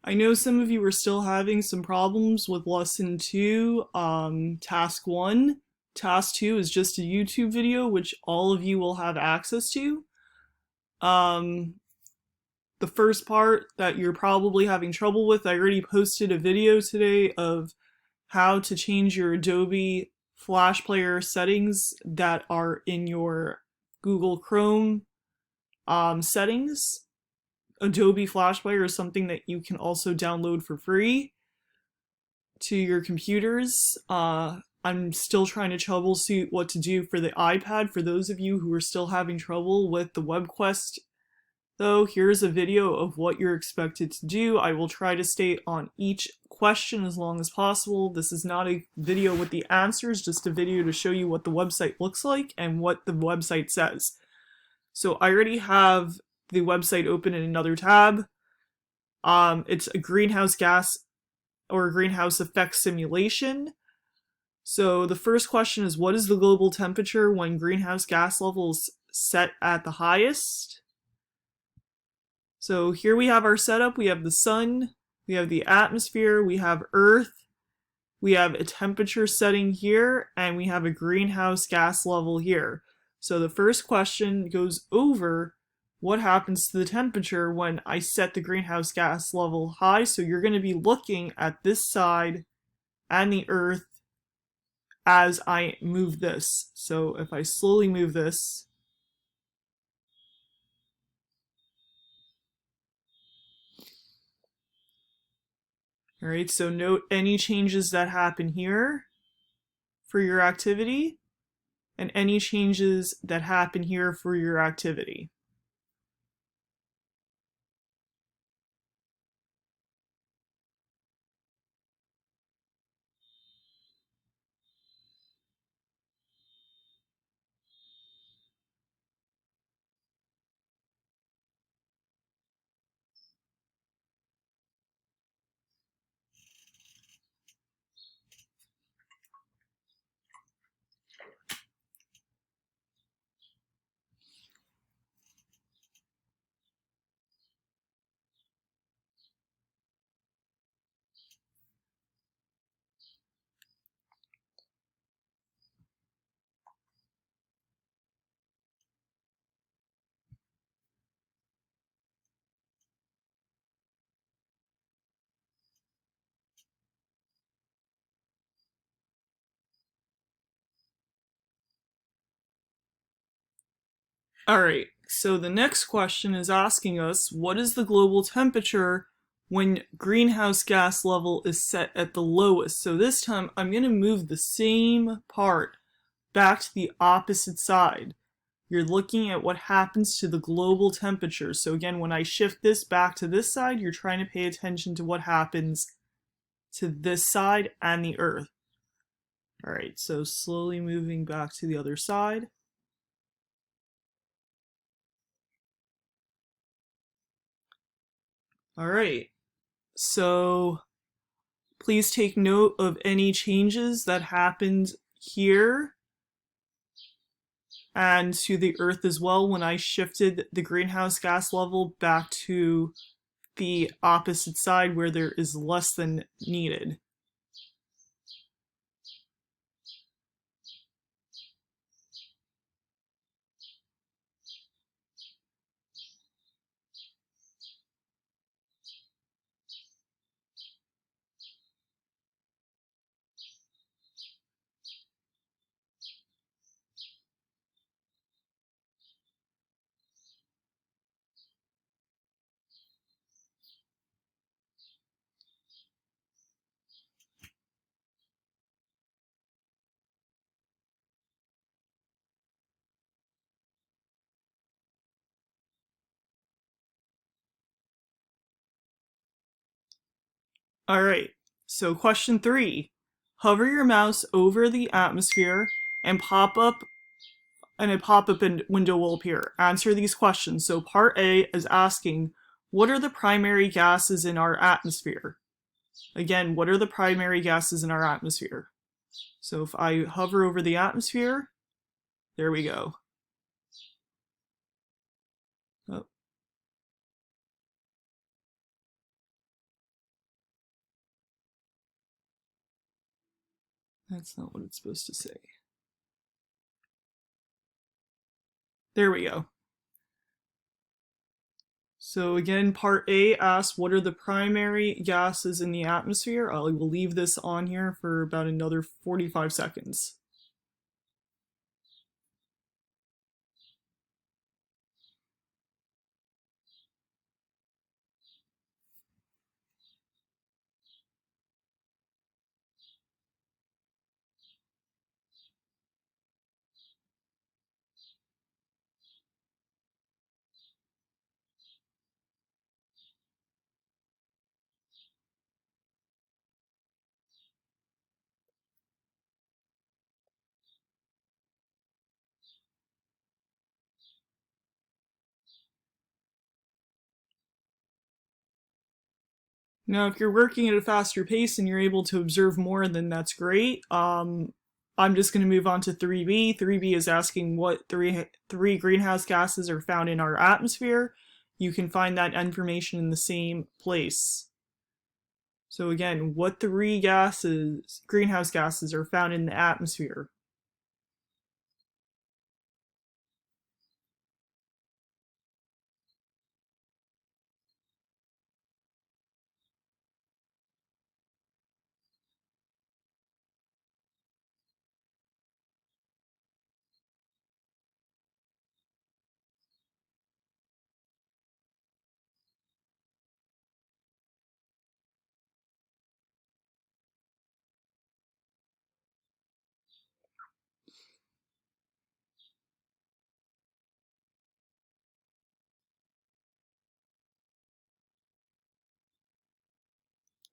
I know some of you are still having some problems with lesson 2, task 1. Task 2 is just a YouTube video which all of you will have access to. Um, the first part that you're probably having trouble with, I already posted a video today of how to change your Adobe Flash Player settings that are in your Google Chrome settings. Adobe Flash Player is something that you can also download for free to your computers. I'm still trying to troubleshoot what to do for the iPad. For those of you who are still having trouble with the Webquest, though, here's a video of what you're expected to do. I will try to stay on each question as long as possible. This is not a video with the answers, just a video to show you what the website looks like and what the website says. So I already have the website open in another tab. It's a greenhouse gas or greenhouse effect simulation. So the first question is, what is the global temperature when greenhouse gas levels set at the highest? So here we have our setup. We have the sun, we have the atmosphere, we have Earth, we have a temperature setting here, and we have a greenhouse gas level here. So the first question goes over what happens to the temperature when I set the greenhouse gas level high. So you're going to be looking at this side and the Earth as I move this. So if I slowly move this, all right, so note any changes that happen here for your activity and any changes that happen here for your activity. All right, so the next question is asking us, what is the global temperature when greenhouse gas level is set at the lowest? So this time I'm going to move the same part back to the opposite side. You're looking at what happens to the global temperature. So again, when I shift this back to this side, you're trying to pay attention to what happens to this side and the Earth. All right, so slowly moving back to the other side. All right, so please take note of any changes that happened here and to the Earth as well when I shifted the greenhouse gas level back to the opposite side where there is less than needed. All right, so question 3. Hover your mouse over the atmosphere and a pop-up window will appear. Answer these questions. So part A is asking, what are the primary gases in our atmosphere? Again, what are the primary gases in our atmosphere? So if I hover over the atmosphere, there we go. Oh, That's not what it's supposed to say. There we go. So again, part A asks, what are the primary gases in the atmosphere? I will leave this on here for about another 45 seconds. Now, if you're working at a faster pace and you're able to observe more, then that's great. I'm just going to move on to 3B. 3B is asking what three greenhouse gases are found in our atmosphere. You can find that information in the same place. So again, what three greenhouse gases are found in the atmosphere?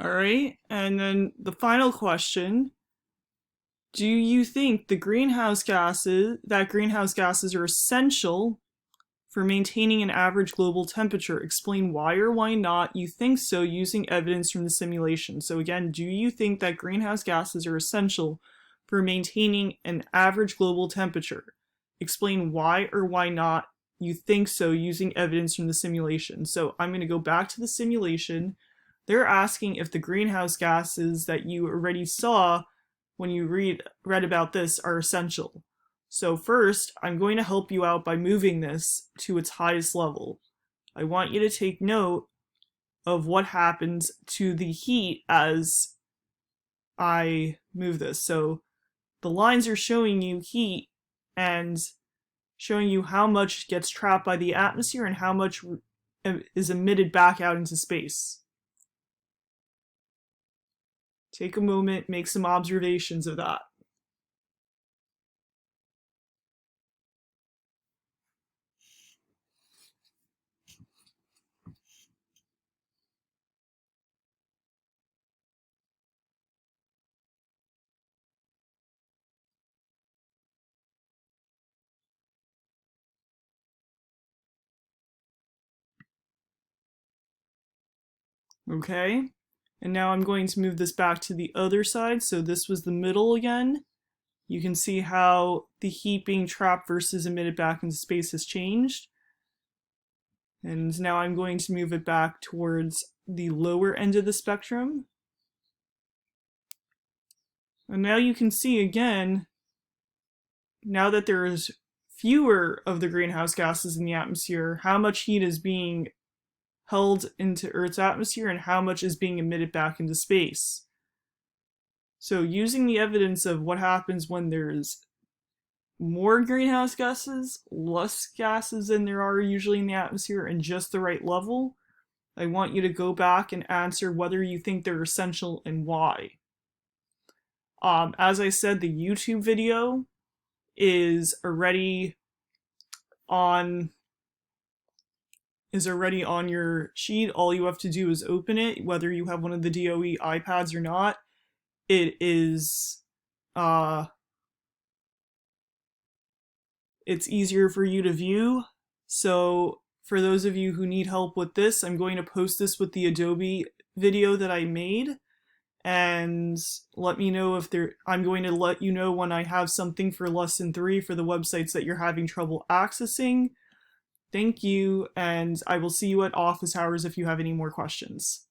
All right, and then the final question, do you think greenhouse gases are essential for maintaining an average global temperature? Explain why or why not you think so using evidence from the simulation. So again, do you think that greenhouse gases are essential for maintaining an average global temperature? Explain why or why not you think so using evidence from the simulation. So I'm going to go back to the simulation. They're asking if the greenhouse gases that you already saw when you read about this are essential. So first, I'm going to help you out by moving this to its highest level. I want you to take note of what happens to the heat as I move this. So the lines are showing you heat and showing you how much gets trapped by the atmosphere and how much is emitted back out into space. Take a moment, make some observations of that. Okay, and now I'm going to move this back to the other side. So this was the middle again. You can see how the heat being trapped versus emitted back into space has changed. And now I'm going to move it back towards the lower end of the spectrum. And now you can see again, now that there is fewer of the greenhouse gases in the atmosphere, how much heat is being held into Earth's atmosphere and how much is being emitted back into space. So using the evidence of what happens when there's more greenhouse gases, less gases than there are usually in the atmosphere, and just the right level, I want you to go back and answer whether you think they're essential and why. As I said, the YouTube video is already on your sheet. All you have to do is open it, whether you have one of the DOE iPads or not. It is it's easier for you to view. So for those of you who need help with this, I'm going to post this with the Adobe video that I made, and let me know if I'm going to let you know when I have something for lesson 3 for the websites that you're having trouble accessing. Thank you, and I will see you at office hours if you have any more questions.